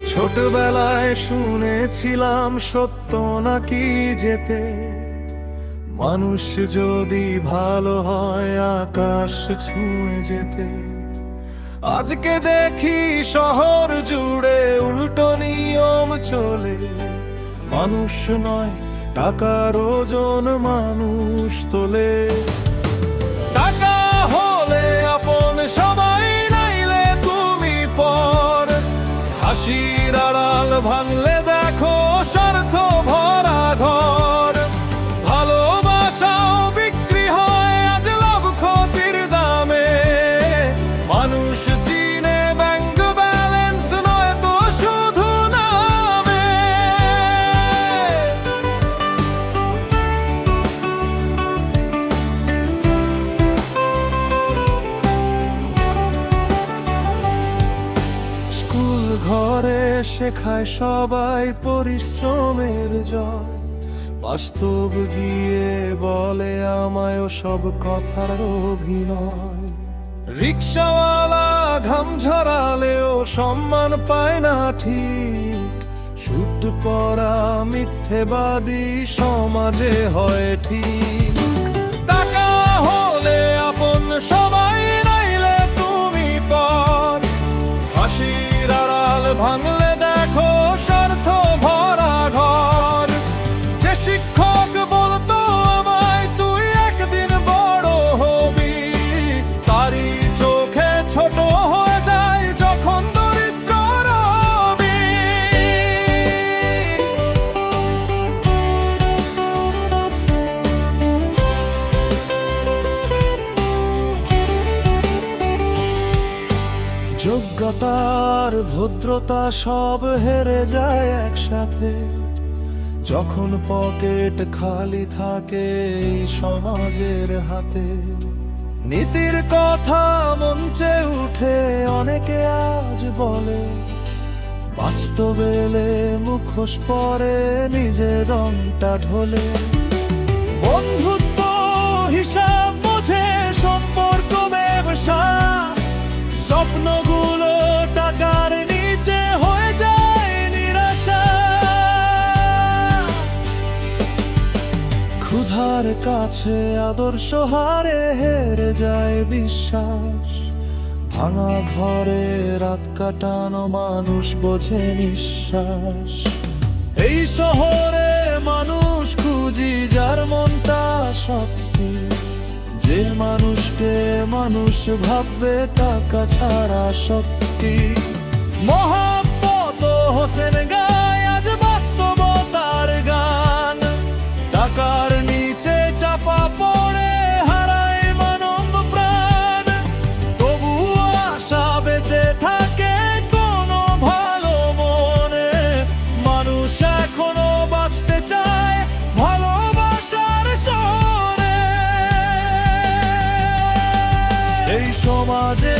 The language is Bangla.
ছোটবেলায় শুনেছিলাম সত্য নাকি যেতে, মানুষ যদি ভালো হয় আকাশ ছুঁয়ে যেতে। আজকে দেখি শহর জুড়ে উল্টো নিয়ম চলে, মানুষ নয় টাকার ওজন মানুষ তোলে। টাকা হলে আপন সবাই, নাইলে তুমি পর। হাসির আড়াল ভাঙলে দেখো স্বার্থ ভরা ঘর। ভালোবাসাও বিক্রি হয় আজ লাভ ক্ষতির দামে। মানুষ চিনে ব্যাংক ব্যালেন্স নয় তো শুধু নামে। স্কুল ঘরে শেখায় সবাই পরিশ্রমের জয়, বাস্তব গিয়ে বলে আমায় সব কথার অভিনয়। রিক্সাওয়ালা ঘাম ঝরালেও সম্মান পায় না ঠিক, সুট পরা মিথ্যেবাদী সমাজে হয় ঠিক। টাকা হলে আপন সবাই, নাইলে তুমি পর। হাসির আড়াল ভাঙলে দেখো স্বার্থ ভরা ঘর। যে শিক্ষক বলতো আমায় তুই একদিন বড় হবি, তারই চোখে ছোট হয়ে যায় যখন দরিদ্র রবি। যোগ্যতার ভদ্রতা সব হেরে যায় একসাথে, যখন পকেট খালি থাকে এই সমাজের হাতে। নীতির কথা মঞ্চে উঠে অনেকে আজ বলে, বাস্তবে এলে মুখোশ পরে নিজের রংটা ঢোলে। বন্ধুত্ব হিসাব বোঝে সম্পর্ক ব্যবসা, স্বপ্নগুলো টাকার নিচে হয়ে যায় নিরাশা। ক্ষুধার কাছে আদর্শ হারে হেরে যায় বিশ্বাস। ভাঙা ঘরে রাত কাটানো মানুষ বোঝে নিঃশ্বাস। এই শহরে মানুষ খুঁজি যার মনটা শক্তি, যে মানুষকে মানুষ ভাববে টাকা ছাড়া শক্তি। মহাব্বত হোসেন গায় আজ বাস্তবতার গান, টাকার নিচে চাপা পড়ে হারায় মানব প্রাণ। তবুও আশা বেঁচে থাকে কোনো ভালো মনে, মানুষ এখনো বাঁচতে চায় ভালোবাসার সনে। এই সমাজে